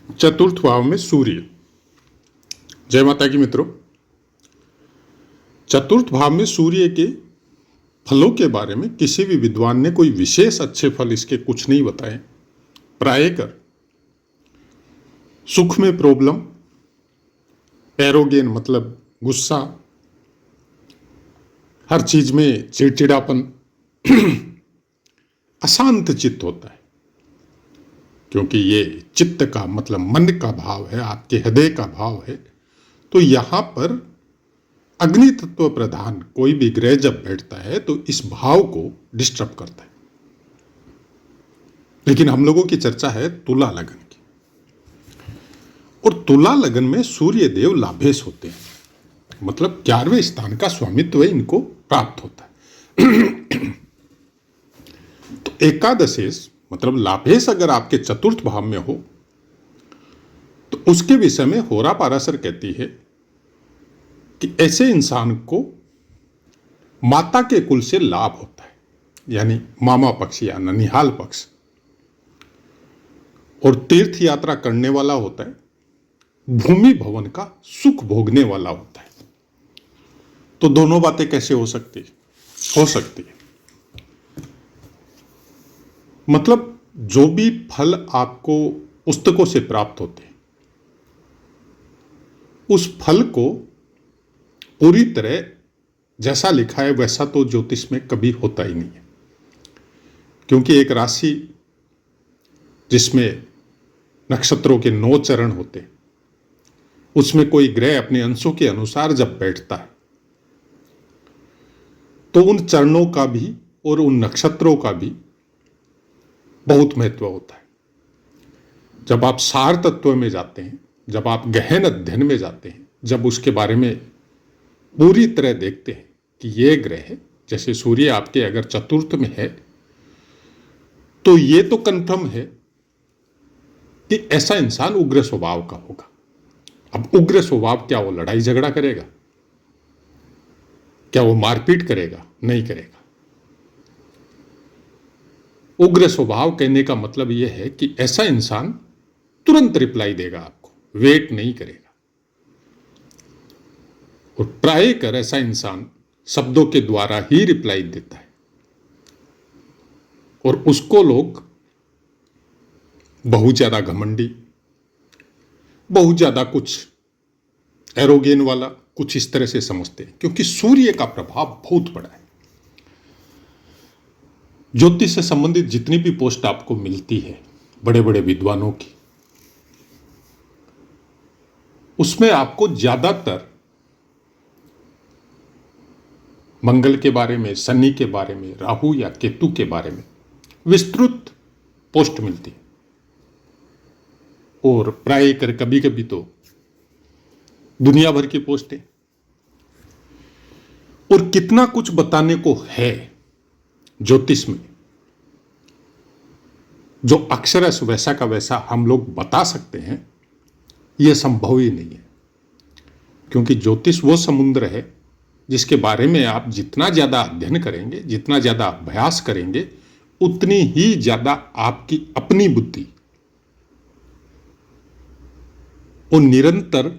चतुर्थ भाव में सूर्य। जय माता की मित्रों। चतुर्थ भाव में सूर्य के फलों के बारे में किसी भी विद्वान ने कोई विशेष अच्छे फल इसके कुछ नहीं बताए। प्रायकर सुख में प्रॉब्लम, एरोगेन मतलब गुस्सा, हर चीज में चिड़चिड़ापन, अशांत चित्त होता है, क्योंकि ये चित्त का मतलब मन का भाव है, आपके हृदय का भाव है। तो यहां पर अग्नि तत्व प्रधान कोई भी ग्रह जब बैठता है तो इस भाव को डिस्टर्ब करता है। लेकिन हम लोगों की चर्चा है तुला लगन की, और तुला लगन में सूर्य देव लाभेश होते हैं, मतलब 11वें स्थान का स्वामित्व इनको प्राप्त होता है। तो एकादशेश मतलब लाभेश अगर आपके चतुर्थ भाव में हो तो उसके विषय में होरा पाराशर कहती है कि ऐसे इंसान को माता के कुल से लाभ होता है, यानी मामा पक्ष या ननिहाल पक्ष, और तीर्थ यात्रा करने वाला होता है, भूमि भवन का सुख भोगने वाला होता है। तो दोनों बातें कैसे हो सकती है? मतलब जो भी फल आपको पुस्तकों से प्राप्त होते हैं, उस फल को पूरी तरह जैसा लिखा है वैसा तो ज्योतिष में कभी होता ही नहीं है। क्योंकि एक राशि जिसमें नक्षत्रों के 9 चरण होते हैं, उसमें कोई ग्रह अपने अंशों के अनुसार जब बैठता है तो उन चरणों का भी और उन नक्षत्रों का भी बहुत महत्व होता है। जब आप सार तत्व में जाते हैं, जब आप गहन अध्ययन में जाते हैं, जब उसके बारे में पूरी तरह देखते हैं कि ये ग्रह जैसे सूर्य आपके अगर चतुर्थ में है तो ये तो कंफर्म है कि ऐसा इंसान उग्र स्वभाव का होगा। अब उग्र स्वभाव क्या वो लड़ाई झगड़ा करेगा? क्या वो मारपीट करेगा? नहीं करेगा। उग्र स्वभाव कहने का मतलब यह है कि ऐसा इंसान तुरंत रिप्लाई देगा, आपको वेट नहीं करेगा। और प्रायकर ऐसा इंसान शब्दों के द्वारा ही रिप्लाई देता है, और उसको लोग बहुत ज्यादा घमंडी, बहुत ज्यादा कुछ एरोगेन वाला, कुछ इस तरह से समझते हैं, क्योंकि सूर्य का प्रभाव बहुत बड़ा है। ज्योतिष से संबंधित जितनी भी पोस्ट आपको मिलती है बड़े बड़े विद्वानों की, उसमें आपको ज्यादातर मंगल के बारे में, शनि के बारे में, राहु या केतु के बारे में विस्तृत पोस्ट मिलती है। और प्राय कर कभी कभी तो दुनिया भर की पोस्टें, और कितना कुछ बताने को है ज्योतिष में, जो अक्षरश वैसा का वैसा हम लोग बता सकते हैं, यह संभव ही नहीं है। क्योंकि ज्योतिष वो समुद्र है जिसके बारे में आप जितना ज्यादा अध्ययन करेंगे, जितना ज्यादा अभ्यास करेंगे, उतनी ही ज्यादा आपकी अपनी बुद्धि वो निरंतर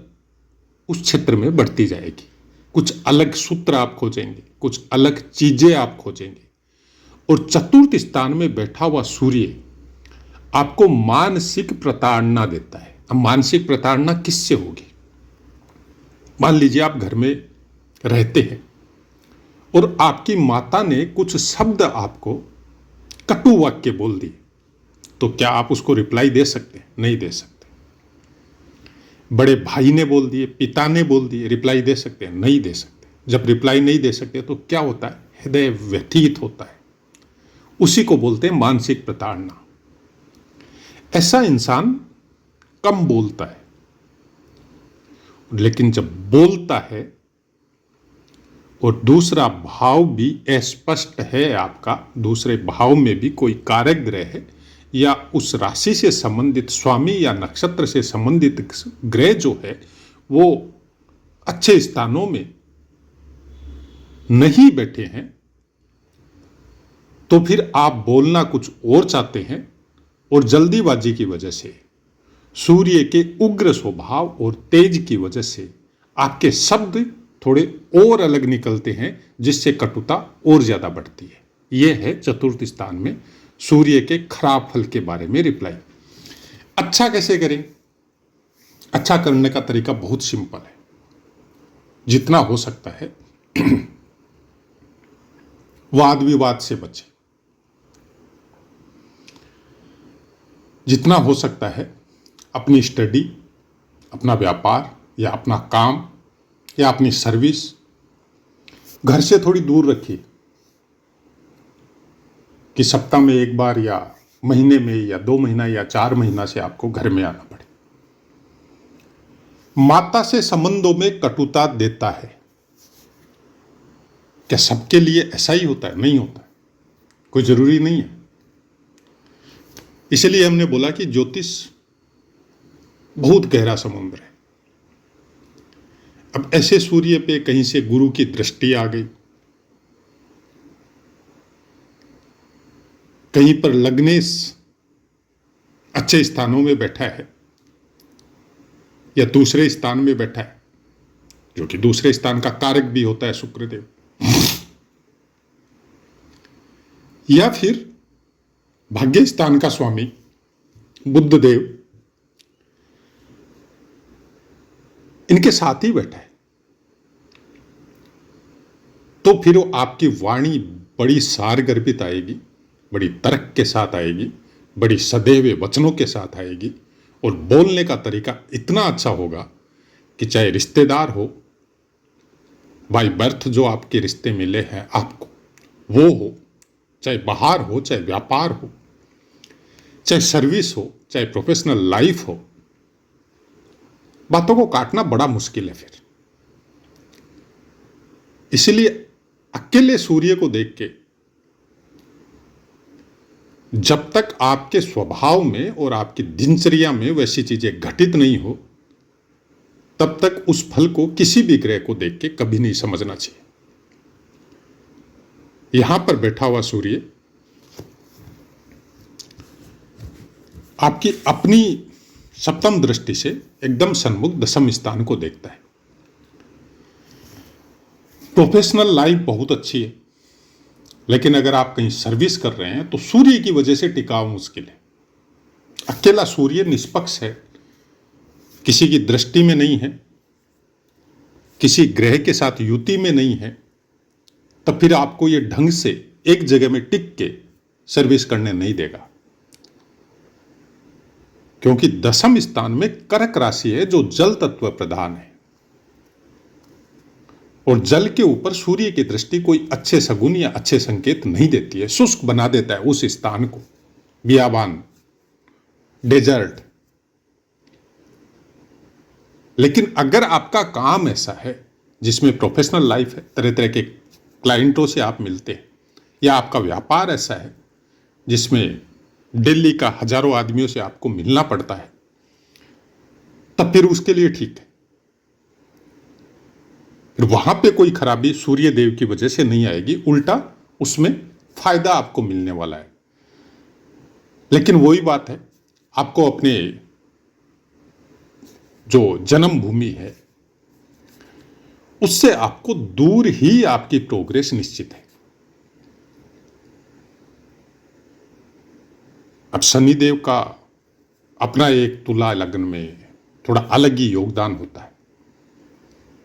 उस क्षेत्र में बढ़ती जाएगी। कुछ अलग सूत्र आप खोजेंगे, कुछ अलग चीजें आप खोजेंगे। और चतुर्थ स्थान में बैठा हुआ सूर्य आपको मानसिक प्रताड़ना देता है। अब मानसिक प्रताड़ना किससे होगी? मान लीजिए आप घर में रहते हैं और आपकी माता ने कुछ शब्द आपको कटु वाक्य बोल दिए, तो क्या आप उसको रिप्लाई दे सकते हैं? नहीं दे सकते। बड़े भाई ने बोल दिए, पिता ने बोल दिए, रिप्लाई दे सकते हैं? नहीं दे सकते। जब रिप्लाई नहीं दे सकते तो क्या होता है? हृदय व्यथित होता है। उसी को बोलते हैं मानसिक प्रताड़ना। ऐसा इंसान कम बोलता है, लेकिन जब बोलता है और दूसरा भाव भी अस्पष्ट है आपका, दूसरे भाव में भी कोई कारक ग्रह है या उस राशि से संबंधित स्वामी या नक्षत्र से संबंधित ग्रह जो है वो अच्छे स्थानों में नहीं बैठे हैं, तो फिर आप बोलना कुछ और चाहते हैं और जल्दीबाजी की वजह से सूर्य के उग्र स्वभाव और तेज की वजह से आपके शब्द थोड़े और अलग निकलते हैं, जिससे कटुता और ज्यादा बढ़ती है। यह है चतुर्थ स्थान में सूर्य के खराब फल के बारे में रिप्लाई। अच्छा कैसे करें? अच्छा करने का तरीका बहुत सिंपल है। जितना हो सकता है वाद विवाद से बचें। जितना हो सकता है अपनी स्टडी, अपना व्यापार या अपना काम या अपनी सर्विस घर से थोड़ी दूर रखिए, कि सप्ताह में एक बार या महीने में या 2 महीना या 4 महीना से आपको घर में आना पड़े। माता से संबंधों में कटुता देता है। क्या सबके लिए ऐसा ही होता है? नहीं होता, कोई जरूरी नहीं है। इसलिए हमने बोला कि ज्योतिष बहुत गहरा समुद्र है। अब ऐसे सूर्य पे कहीं से गुरु की दृष्टि आ गई, कहीं पर लग्नेश अच्छे स्थानों में बैठा है या दूसरे स्थान में बैठा है, जो कि दूसरे स्थान का कारक भी होता है शुक्रदेव, या फिर भाग्य स्थान का स्वामी बुध देव इनके साथ ही बैठा है, तो फिर वो आपकी वाणी बड़ी सारगर्भित आएगी, बड़ी तर्क के साथ आएगी, बड़ी सदैव वचनों के साथ आएगी, और बोलने का तरीका इतना अच्छा होगा कि चाहे रिश्तेदार हो, बाय बर्थ जो आपके रिश्ते मिले हैं आपको वो हो, चाहे बाहर हो, चाहे व्यापार हो, चाहे सर्विस हो, चाहे प्रोफेशनल लाइफ हो, बातों को काटना बड़ा मुश्किल है फिर। इसलिए अकेले सूर्य को देख के जब तक आपके स्वभाव में और आपकी दिनचर्या में वैसी चीजें घटित नहीं हो, तब तक उस फल को किसी भी ग्रह को देख के कभी नहीं समझना चाहिए। यहां पर बैठा हुआ सूर्य आपकी अपनी सप्तम दृष्टि से एकदम सन्मुख दशम स्थान को देखता है। प्रोफेशनल लाइफ बहुत अच्छी है, लेकिन अगर आप कहीं सर्विस कर रहे हैं तो सूर्य की वजह से टिकाव मुश्किल है। अकेला सूर्य निष्पक्ष है, किसी की दृष्टि में नहीं है, किसी ग्रह के साथ युति में नहीं है, तब फिर आपको यह ढंग से एक जगह में टिक के सर्विस करने नहीं देगा। क्योंकि दशम स्थान में कर्क राशि है जो जल तत्व प्रधान है, और जल के ऊपर सूर्य की दृष्टि कोई अच्छे सगुन या अच्छे संकेत नहीं देती है, शुष्क बना देता है उस स्थान को, बियाबान, डेजर्ट। लेकिन अगर आपका काम ऐसा है जिसमें प्रोफेशनल लाइफ है, तरह तरह के क्लाइंटों से आप मिलते हैं, या आपका व्यापार ऐसा है जिसमें दिल्ली का हजारों आदमियों से आपको मिलना पड़ता है, तब फिर उसके लिए ठीक है। फिर वहां पे कोई खराबी सूर्य देव की वजह से नहीं आएगी, उल्टा उसमें फायदा आपको मिलने वाला है। लेकिन वही बात है, आपको अपने जो जन्म भूमि है उससे आपको दूर ही आपकी प्रोग्रेस निश्चित है। अब शनिदेव का अपना एक तुला लग्न में थोड़ा अलग ही योगदान होता है,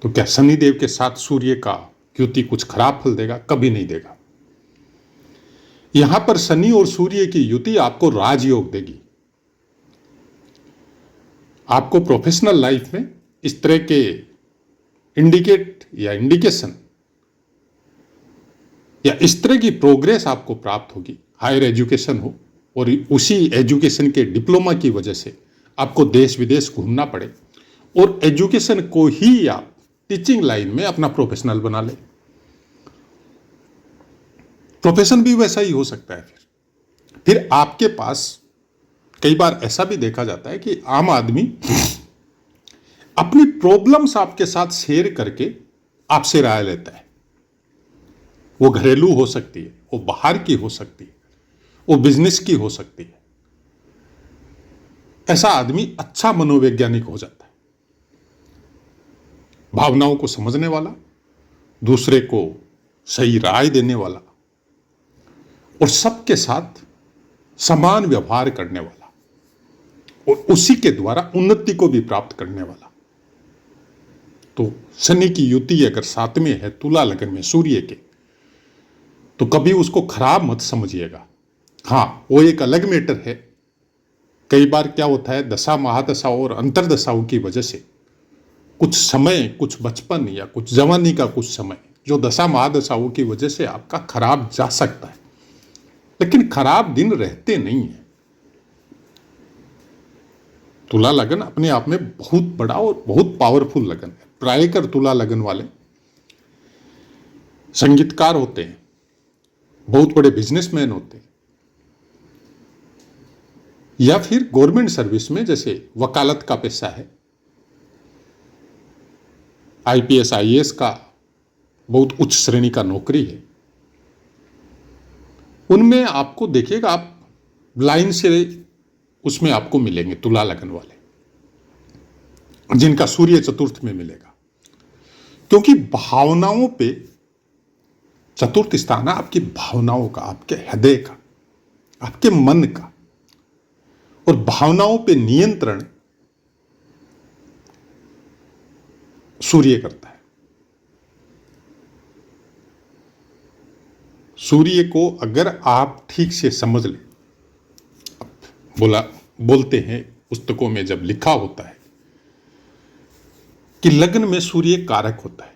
तो क्या शनिदेव के साथ सूर्य का युति कुछ खराब फल देगा? कभी नहीं देगा। यहां पर शनि और सूर्य की युति आपको राजयोग देगी। आपको प्रोफेशनल लाइफ में इस तरह के इंडिकेट या इंडिकेशन या इस तरह की प्रोग्रेस आपको प्राप्त होगी। हायर एजुकेशन हो और उसी एजुकेशन के डिप्लोमा की वजह से आपको देश विदेश घूमना पड़े, और एजुकेशन को ही आप टीचिंग लाइन में अपना प्रोफेशनल बना ले। प्रोफेशन भी वैसा ही हो सकता है। फिर आपके पास कई बार ऐसा भी देखा जाता है कि आम आदमी अपनी प्रॉब्लम्स आपके साथ शेयर करके आपसे राय लेता है। वो घरेलू हो सकती है, वो बाहर की हो सकती है, वो बिजनेस की हो सकती है। ऐसा आदमी अच्छा मनोवैज्ञानिक हो जाता है, भावनाओं को समझने वाला, दूसरे को सही राय देने वाला और सबके साथ समान व्यवहार करने वाला और उसी के द्वारा उन्नति को भी प्राप्त करने वाला। तो शनि की युति अगर 7 में है तुला लगन में सूर्य के, तो कभी उसको खराब मत समझिएगा। हाँ, वो एक अलग मैटर है। कई बार क्या होता है, दशा महादशा और अंतरदशाओं की वजह से कुछ समय, कुछ बचपन या कुछ जवानी का कुछ समय जो दशा महादशाओं की वजह से आपका खराब जा सकता है, लेकिन खराब दिन रहते नहीं है। तुला लगन अपने आप में बहुत बड़ा और बहुत पावरफुल लगन है। प्रायकर तुला लगन वाले संगीतकार होते हैं, बहुत बड़े बिजनेसमैन होते हैं, या फिर गवर्नमेंट सर्विस में जैसे वकालत का पेशा है, आईपीएस आईएएस का बहुत उच्च श्रेणी का नौकरी है, उनमें आपको देखिएगा, आप लाइन से उसमें आपको मिलेंगे तुला लगन वाले, जिनका सूर्य चतुर्थ में मिलेगा। क्योंकि भावनाओं पे चतुर्थ स्थान है, आपकी भावनाओं का, आपके हृदय का, आपके मन का, और भावनाओं पे नियंत्रण सूर्य करता है। सूर्य को अगर आप ठीक से समझ लें, बोलते हैं पुस्तकों में जब लिखा होता है कि लग्न में सूर्य कारक होता है।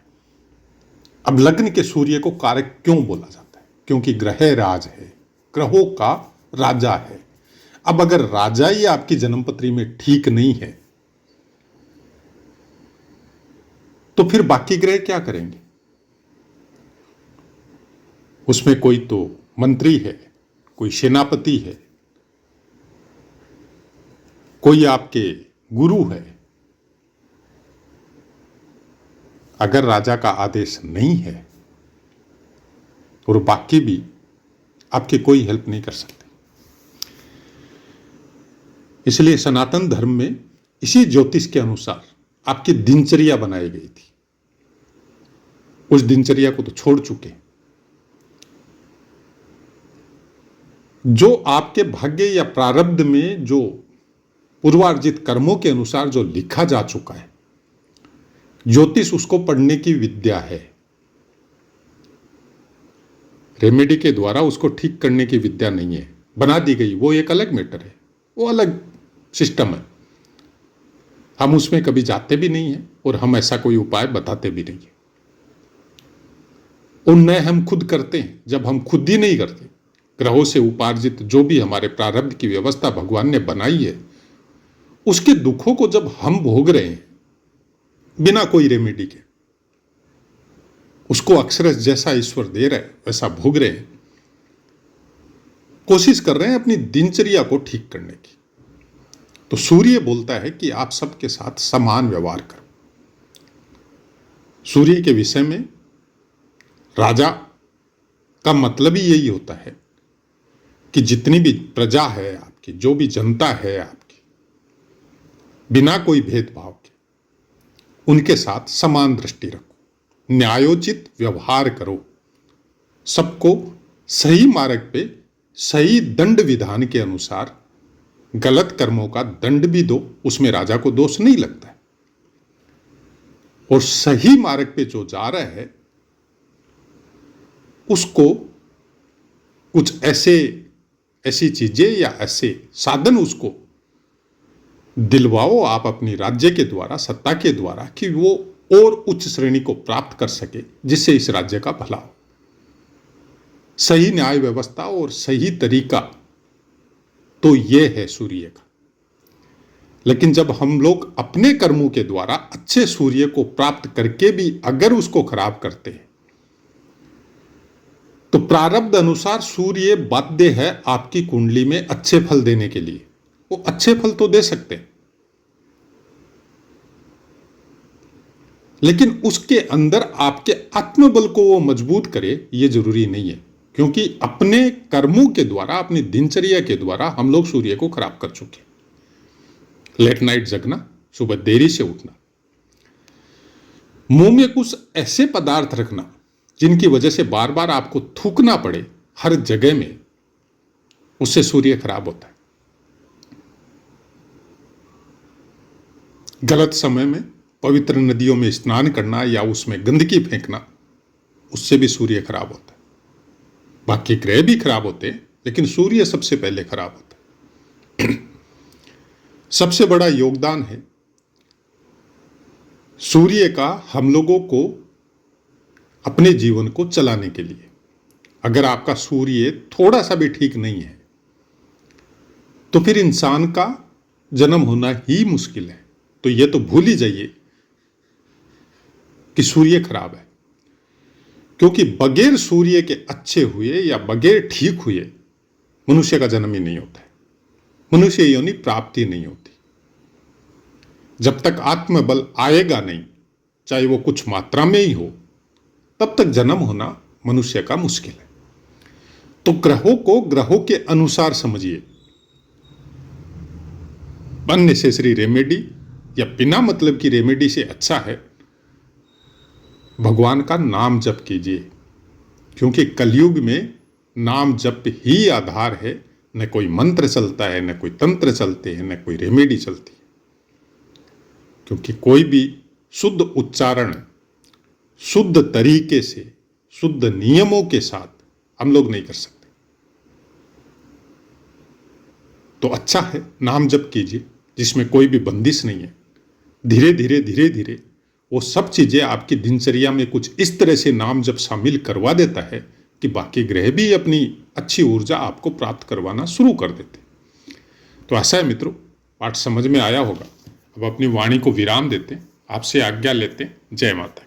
अब लग्न के सूर्य को कारक क्यों बोला जाता है? क्योंकि ग्रह राज है, ग्रहों का राजा है। अब अगर राजा ही आपकी जन्मपत्री में ठीक नहीं है, तो फिर बाकी ग्रह क्या करेंगे? उसमें कोई तो मंत्री है, कोई सेनापति है, कोई आपके गुरु है। अगर राजा का आदेश नहीं है और बाकी भी आपकी कोई हेल्प नहीं कर सकते। इसलिए सनातन धर्म में इसी ज्योतिष के अनुसार आपकी दिनचर्या बनाई गई थी। उस दिनचर्या को तो छोड़ चुके। जो आपके भाग्य या प्रारब्ध में जो पूर्वार्जित कर्मों के अनुसार जो लिखा जा चुका है, ज्योतिष उसको पढ़ने की विद्या है। रेमेडी के द्वारा उसको ठीक करने की विद्या नहीं है, बना दी गई, वो एक अलग मैटर है, वो अलग सिस्टम है। हम उसमें कभी जाते भी नहीं हैं और हम ऐसा कोई उपाय बताते भी नहीं है। और न हम खुद करते हैं। जब हम खुद ही नहीं करते, ग्रहों से उपार्जित जो भी हमारे प्रारब्ध की व्यवस्था भगवान ने बनाई है, उसके दुखों को जब हम भोग रहे हैं बिना कोई रेमेडी के, उसको अक्षरश जैसा ईश्वर दे रहे वैसा भोग रहे हैं, कोशिश कर रहे हैं अपनी दिनचर्या को ठीक करने की। तो सूर्य बोलता है कि आप सबके साथ समान व्यवहार करो। सूर्य के विषय में राजा का मतलब ही यही होता है कि जितनी भी प्रजा है आपकी, जो भी जनता है आपकी, बिना कोई भेदभाव के उनके साथ समान दृष्टि रखो, न्यायोचित व्यवहार करो, सबको सही मार्ग पे सही दंड विधान के अनुसार गलत कर्मों का दंड भी दो, उसमें राजा को दोष नहीं लगता है। और सही मार्ग पे जो जा रहा है उसको कुछ ऐसी चीजें या ऐसे साधन उसको दिलवाओ आप अपनी राज्य के द्वारा, सत्ता के द्वारा, कि वो और उच्च श्रेणी को प्राप्त कर सके, जिससे इस राज्य का भला हो। सही न्याय व्यवस्था और सही तरीका तो ये है सूर्य का। लेकिन जब हम लोग अपने कर्मों के द्वारा अच्छे सूर्य को प्राप्त करके भी अगर उसको खराब करते हैं, तो प्रारब्ध अनुसार सूर्य बाध्य है आपकी कुंडली में अच्छे फल देने के लिए। वो अच्छे फल तो दे सकते हैं, लेकिन उसके अंदर आपके आत्मबल को वो मजबूत करे, ये जरूरी नहीं है। क्योंकि अपने कर्मों के द्वारा, अपनी दिनचर्या के द्वारा हम लोग सूर्य को खराब कर चुके। लेट नाइट जगना, सुबह देरी से उठना, मुंह में कुछ ऐसे पदार्थ रखना जिनकी वजह से बार बार आपको थूकना पड़े हर जगह में, उससे सूर्य खराब होता है। गलत समय में पवित्र नदियों में स्नान करना या उसमें गंदगी फेंकना, उससे भी सूर्य खराब होता है। बाकी ग्रह भी खराब होते हैं, लेकिन सूर्य सबसे पहले खराब होता है। सबसे बड़ा योगदान है सूर्य का हम लोगों को अपने जीवन को चलाने के लिए। अगर आपका सूर्य थोड़ा सा भी ठीक नहीं है तो फिर इंसान का जन्म होना ही मुश्किल है। तो यह तो भूल ही जाइए कि सूर्य खराब है, क्योंकि बगैर सूर्य के अच्छे हुए या बगैर ठीक हुए मनुष्य का जन्म ही नहीं होता है, मनुष्य योनि प्राप्ति नहीं होती। जब तक आत्मबल आएगा नहीं, चाहे वो कुछ मात्रा में ही हो, तब तक जन्म होना मनुष्य का मुश्किल है। तो ग्रहों को ग्रहों के अनुसार समझिए। अननेसेसरी रेमेडी या बिना मतलब की रेमेडी से अच्छा है भगवान का नाम जप कीजिए, क्योंकि कलयुग में नाम जप ही आधार है। न कोई मंत्र चलता है, न कोई तंत्र चलते हैं, न कोई रेमेडी चलती है, क्योंकि कोई भी शुद्ध उच्चारण शुद्ध तरीके से शुद्ध नियमों के साथ हम लोग नहीं कर सकते। तो अच्छा है नाम जप कीजिए जिसमें कोई भी बंदिश नहीं है। धीरे धीरे वो सब चीजें आपकी दिनचर्या में कुछ इस तरह से नाम जप शामिल करवा देता है कि बाकी ग्रह भी अपनी अच्छी ऊर्जा आपको प्राप्त करवाना शुरू कर देते। तो ऐसा है मित्रों, पाठ समझ में आया होगा। अब अपनी वाणी को विराम देते, आपसे आज्ञा लेते। जय माता।